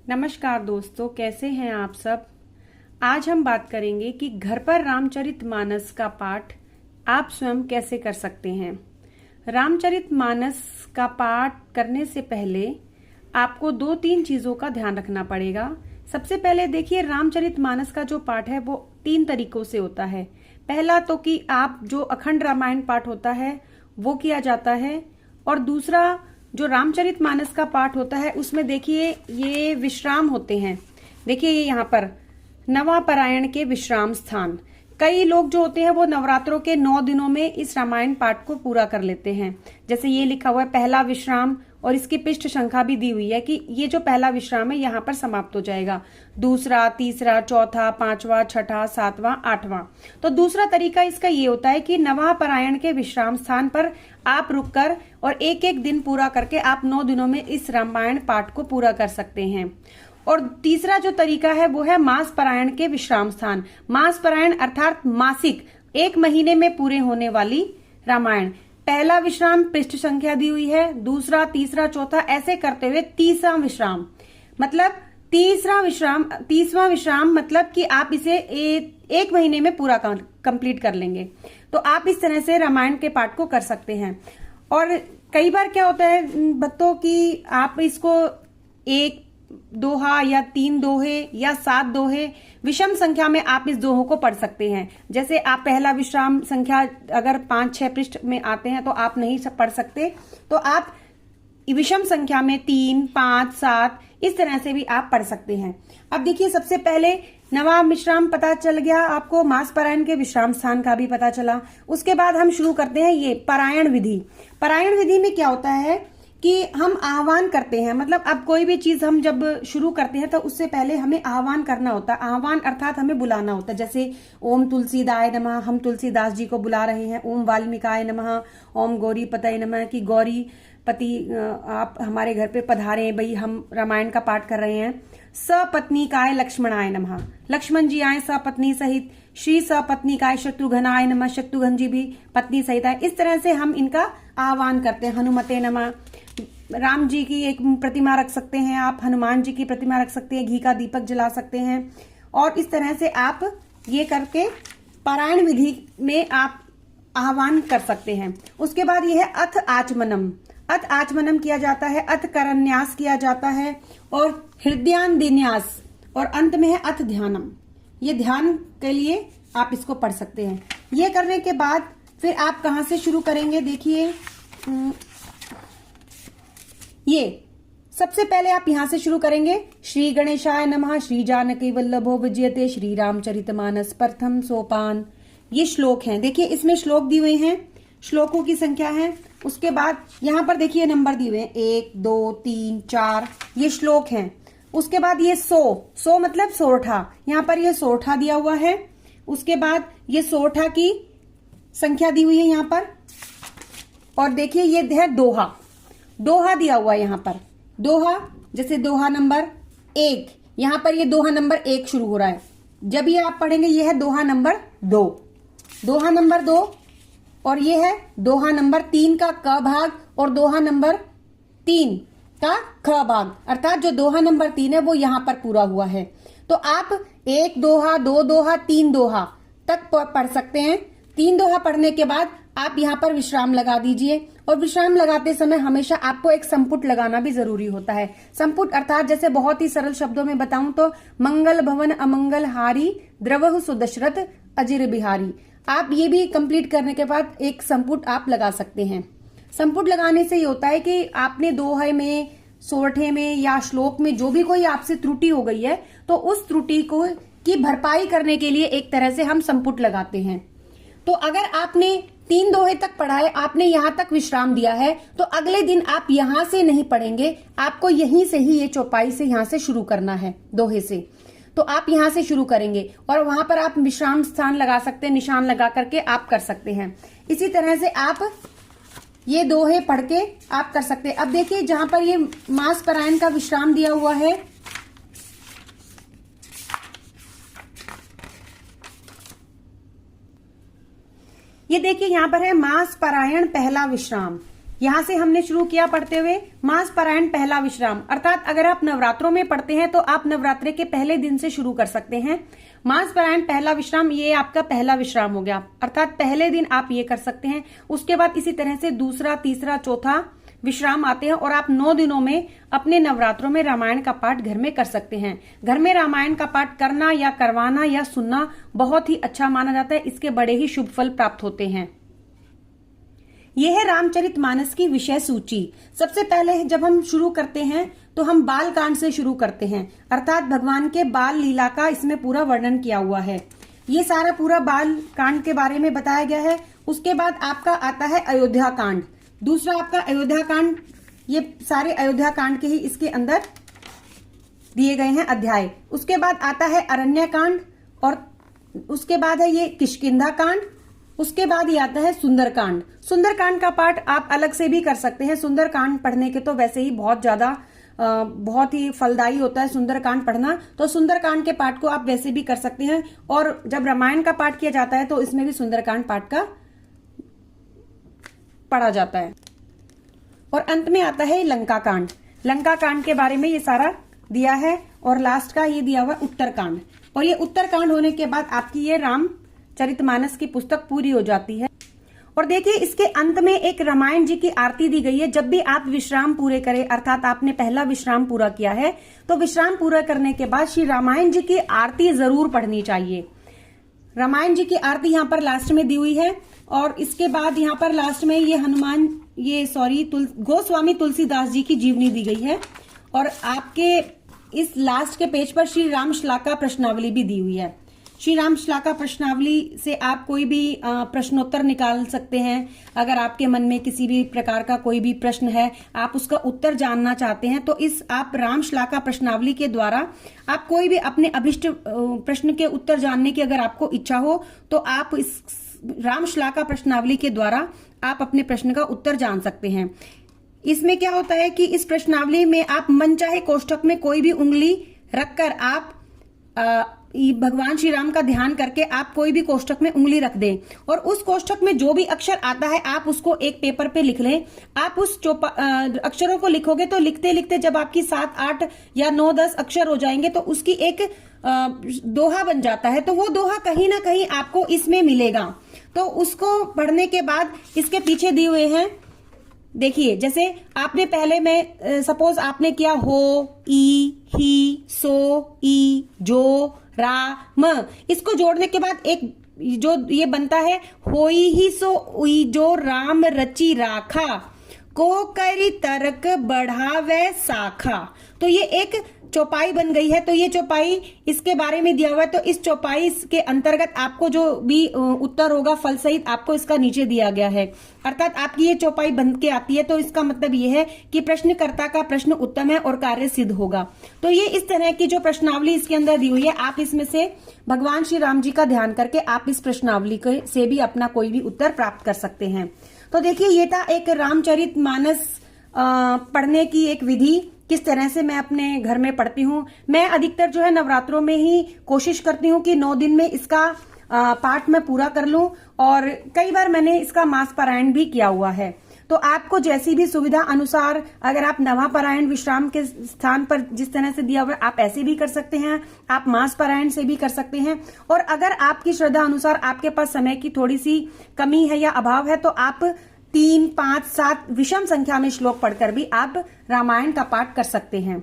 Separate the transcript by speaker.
Speaker 1: नमस्कार दोस्तों, कैसे हैं आप सब। आज हम बात करेंगे कि घर पर रामचरितमानस का पाठ आप स्वयं कैसे कर सकते हैं। रामचरितमानस का पाठ करने से पहले आपको 2-3 चीजों का ध्यान रखना पड़ेगा। सबसे पहले देखिए, रामचरितमानस का जो पाठ है वो 3 तरीकों से होता है। पहला तो कि आप जो अखंड रामायण पाठ होता है वो किया जाता है, और दूसरा जो रामचरितमानस का पाठ होता है उसमें देखिए ये विश्राम होते हैं। देखिए ये यहाँ पर नवापरायण के विश्राम स्थान। कई लोग जो होते हैं वो नवरात्रों के 9 दिनों में इस रामायण पाठ को पूरा कर लेते हैं। जैसे ये लिखा हुआ है पहला विश्राम, और इसकी पृष्ठ संख्या भी दी हुई है कि ये जो पहला विश्राम है यहाँ पर समाप्त हो जाएगा। दूसरा, तीसरा, चौथा, 5वां, 6ठा, 7वां, 8वां। तो दूसरा तरीका इसका ये होता है कि नवापरायण के विश्राम स्थान पर आप रुककर और एक एक दिन पूरा करके आप 9 दिनों में इस रामायण पाठ को पूरा कर सकते हैं। और तीसरा जो तरीका है वो है मास परायण के विश्राम स्थान। मास परायण अर्थात मासिक, 1 महीने में पूरे होने वाली रामायण। पहला विश्राम पृष्ठ संख्या दी हुई है, दूसरा, तीसरा, चौथा, ऐसे करते हुए 30वां विश्राम, मतलब 30वां विश्राम मतलब कि आप इसे 1 महीने में पूरा कंप्लीट कर लेंगे। तो आप इस तरह से रामायण के पाठ को कर सकते हैं। और कई बार क्या होता है भक्तों कि आप इसको 1 दोहा या 3 दोहे या 7 दोहे, विषम संख्या में आप इस दोहों को पढ़ सकते हैं। जैसे आप पहला विश्राम संख्या अगर 5-6 पृष्ठ में आते हैं तो आप नहीं पढ़ सकते, तो आप विषम संख्या में 3, 5, 7 इस तरह से भी आप पढ़ सकते हैं। अब देखिए, सबसे पहले नवा विश्राम पता चल गया आपको, मास परायण के विश्राम स्थान का भी पता चला। उसके बाद हम शुरू करते हैं ये पारायण विधि। पारायण विधि में क्या होता है कि हम आह्वान करते हैं, मतलब अब कोई भी चीज हम जब शुरू करते हैं तो उससे पहले हमें आह्वान करना होता है। आह्वान अर्थात हमें बुलाना होता है। जैसे ओम तुलसीदाय नमः, हम तुलसीदास जी को बुला रहे हैं। ओम वाल्मीकाय नमः, ओम गौरी पतये नमः, कि गौरी पति आप हमारे घर पे पधारे, भाई हम रामायण का पाठ कर रहे हैं। सपत्नीकाय लक्ष्मणाय नमः, लक्ष्मण जी आए सपत्नी सहित। श्री सपत्नीकाय शत्रुघ्नाय नमः, शत्रुघ्न जी भी पत्नी सहित आए। इस तरह से हम इनका आह्वान करते हैं। हनुमते नमः, राम जी की एक प्रतिमा रख सकते हैं आप, हनुमान जी की प्रतिमा रख सकते हैं, घी का दीपक जला सकते हैं। और इस तरह से आप ये करके पारायण विधि में आप आह्वान कर सकते हैं। उसके बाद ये है अथ आचमनम। अथ आचमनम किया जाता है, अथ करन्यास किया जाता है, और हृदयान्विन्यास, और अंत में है अथ ध्यानम। ये ध्यान के लिए आप इसको पढ़ सकते हैं। ये करने के बाद फिर आप कहां से शुरू करेंगे, देखिए ये सबसे पहले आप यहां से शुरू करेंगे। श्री गणेशाय नमः, श्री जानकी वल्लभो विजयते, श्री रामचरितमानस प्रथम सोपान। ये श्लोक हैं। देखिए इसमें श्लोक दिए हुए हैं, श्लोकों की संख्या है। उसके बाद यहाँ पर देखिए नंबर दिए हुए हैं, 1, 2, 3, 4, ये श्लोक हैं। उसके बाद ये सो मतलब सोरठा, यहाँ पर ये सोरठा दिया हुआ है। उसके बाद ये सोरठा की संख्या दी हुई है यहाँ पर। और देखिए ये है दोहा दिया हुआ है यहाँ पर। दोहा, जैसे दोहा नंबर 1, यहाँ पर ये दोहा नंबर 1 शुरू हो रहा है। जब ये आप पढ़ेंगे ये है दोहा नंबर 2, दोहा नंबर 2, और ये है दोहा नंबर 3 का क भाग, और दोहा नंबर 3 का ख भाग, अर्थात जो दोहा नंबर 3 है वो यहाँ पर पूरा हुआ है। तो आप 1 दोहा, 2 दोहा, 3 दोहा तक पढ़ सकते हैं। 3 दोहा पढ़ने के बाद आप यहाँ पर विश्राम लगा दीजिए। और विश्राम लगाते समय हमेशा आपको एक संपुट लगाना भी जरूरी होता है। संपुट अर्थात जैसे बहुत ही सरल शब्दों में बताऊं तो मंगल भवन अमंगल हारी, द्रवहु सुदशरथ अजिर बिहारी। आप ये भी कंप्लीट करने के बाद एक संपुट आप लगा सकते हैं। संपुट लगाने से ये होता है कि आपने दोहे में, सोरठे में या श्लोक में जो भी कोई आपसे त्रुटि हो गई है तो उस त्रुटि को की भरपाई करने के लिए एक तरह से हम संपुट लगाते हैं। तो अगर आपने 3 दोहे तक पढ़ा है, आपने यहाँ तक विश्राम दिया है, तो अगले दिन आप यहाँ से नहीं पढ़ेंगे, आपको यहीं से ही, ये चौपाई से यहाँ से शुरू करना है, दोहे से। तो आप यहाँ से शुरू करेंगे और वहां पर आप विश्राम स्थान लगा सकते हैं, निशान लगा करके आप कर सकते हैं। इसी तरह से आप ये दोहे पढ़ के आप कर सकते हैं। अब देखिए जहां पर ये मास परायण का विश्राम दिया हुआ है, ये देखिए यहाँ पर है मास परायण पहला विश्राम। यहाँ से हमने शुरू किया पढ़ते हुए मास पारायण पहला विश्राम, अर्थात अगर आप नवरात्रों में पढ़ते हैं तो आप नवरात्रे के पहले दिन से शुरू कर सकते हैं। मास पारायण पहला विश्राम, ये आपका पहला विश्राम हो गया, अर्थात पहले दिन आप ये कर सकते हैं। उसके बाद इसी तरह से दूसरा, तीसरा, चौथा विश्राम आते हैं और आप 9 दिनों में अपने नवरात्रों में रामायण का पाठ घर में कर सकते हैं। घर में रामायण का पाठ करना या करवाना या सुनना बहुत ही अच्छा माना जाता है, इसके बड़े ही शुभ फल प्राप्त होते हैं। यह है रामचरितमानस की विषय सूची। सबसे पहले जब हम शुरू करते हैं तो हम बाल कांड से शुरू करते हैं, अर्थात भगवान के बाल लीला का इसमें पूरा वर्णन किया हुआ है। ये सारा पूरा बाल कांड के बारे में बताया गया है। उसके बाद आपका आता है अयोध्या कांड, दूसरा आपका अयोध्या कांड, ये सारे अयोध्या कांड के ही इसके अंदर दिए गए हैं अध्याय। उसके बाद आता है अरण्य कांड और उसके बाद है ये किष्किंधा कांड, उसके बाद ये आता है सुंदरकांड। सुंदरकांड का पाठ आप अलग से भी कर सकते हैं। सुंदरकांड पढ़ने के तो वैसे ही बहुत ही फलदायी होता है सुंदरकांड पढ़ना, तो सुंदरकांड के पाठ को आप वैसे भी कर सकते हैं। और जब रामायण का पाठ किया जाता है तो इसमें भी सुंदरकांड पाठ का पढ़ा जाता है। और अंत में आता है लंका कांड। लंका कांड के बारे में ये सारा दिया है और लास्ट का ये दिया हुआ उत्तरकांड। और ये उत्तरकांड होने के बाद आपकी ये रामचरितमानस की पुस्तक पूरी हो जाती है। और देखिए इसके अंत में एक रामायण जी की आरती दी गई है। जब भी आप विश्राम पूरे करें, अर्थात आपने पहला विश्राम पूरा किया है, तो विश्राम पूरा करने के बाद श्री रामायण जी की आरती जरूर पढ़नी चाहिए। रामायण जी की आरती यहाँ पर लास्ट में दी हुई है। और इसके बाद यहाँ पर लास्ट में ये गोस्वामी तुलसीदास जी की जीवनी दी गई है। और आपके इस लास्ट के पेज पर श्री राम श्लाका प्रश्नावली भी दी हुई है। श्री राम श्लाका प्रश्नावली से आप कोई भी प्रश्नोत्तर निकाल सकते हैं। अगर आपके मन में किसी भी प्रकार का कोई भी प्रश्न है, आप उसका उत्तर जानना चाहते हैं, तो इस आप राम श्लाका प्रश्नावली के द्वारा आप कोई भी अपने अभिष्ट प्रश्न के उत्तर जानने की अगर आपको इच्छा हो, तो आप इस राम श्लाका प्रश्नावली के द्वारा आप अपने प्रश्न का उत्तर जान सकते हैं। इसमें क्या होता है कि इस प्रश्नावली में आप मनचाहे कोष्ठक में कोई भी उंगली रखकर आप भगवान श्री राम का ध्यान करके आप कोई भी कोष्ठक में उंगली रख दें और उस कोष्ठक में जो भी अक्षर आता है आप उसको एक पेपर पे लिख लें। आप उस अक्षरों को लिखोगे तो लिखते लिखते जब आपकी 7, 8 या 9, 10 अक्षर हो जाएंगे तो उसकी एक दोहा बन जाता है। तो वो दोहा कहीं ना कहीं आपको इसमें मिलेगा। तो उसको पढ़ने के बाद इसके पीछे दिए हुए हैं, देखिए जैसे आपने पहले में सपोज आपने किया हो, ई, ही, सो, ई, जो, रा, म, इसको जोड़ने के बाद एक जो ये बनता है, होई ही सो उई जो राम रची राखा, को करी तरक बढ़ावे साखा। तो ये एक चौपाई बन गई है। तो ये चौपाई इसके बारे में दिया हुआ है। तो इस चौपाई के अंतर्गत आपको जो भी उत्तर होगा फल सहित आपको इसका नीचे दिया गया है, अर्थात आपकी ये चौपाई बन के आती है। तो इसका मतलब ये है कि प्रश्नकर्ता का प्रश्न उत्तम है और कार्य सिद्ध होगा। तो ये इस तरह की जो प्रश्नावली इसके अंदर दी हुई है, आप इसमें से भगवान श्री राम जी का ध्यान करके आप इस प्रश्नावली से भी अपना कोई भी उत्तर प्राप्त कर सकते हैं। तो देखिए ये था एक रामचरितमानस पढ़ने की एक विधि, किस तरह से मैं अपने घर में पढ़ती हूँ। मैं अधिकतर जो है नवरात्रों में ही कोशिश करती हूँ कि 9 दिन में इसका पाठ मैं पूरा कर लूं और कई बार मैंने इसका मास पारायण भी किया हुआ है। तो आपको जैसी भी सुविधा अनुसार, अगर आप नवा पारायण विश्राम के स्थान पर जिस तरह से दिया हुआ है आप ऐसे भी कर सकते हैं, आप मास पारायण से भी कर सकते हैं। और अगर आपकी श्रद्धा अनुसार आपके पास समय की थोड़ी सी कमी है या अभाव है तो आप 3, 5, 7 विषम संख्या में श्लोक पढ़कर भी आप रामायण का पाठ कर सकते हैं।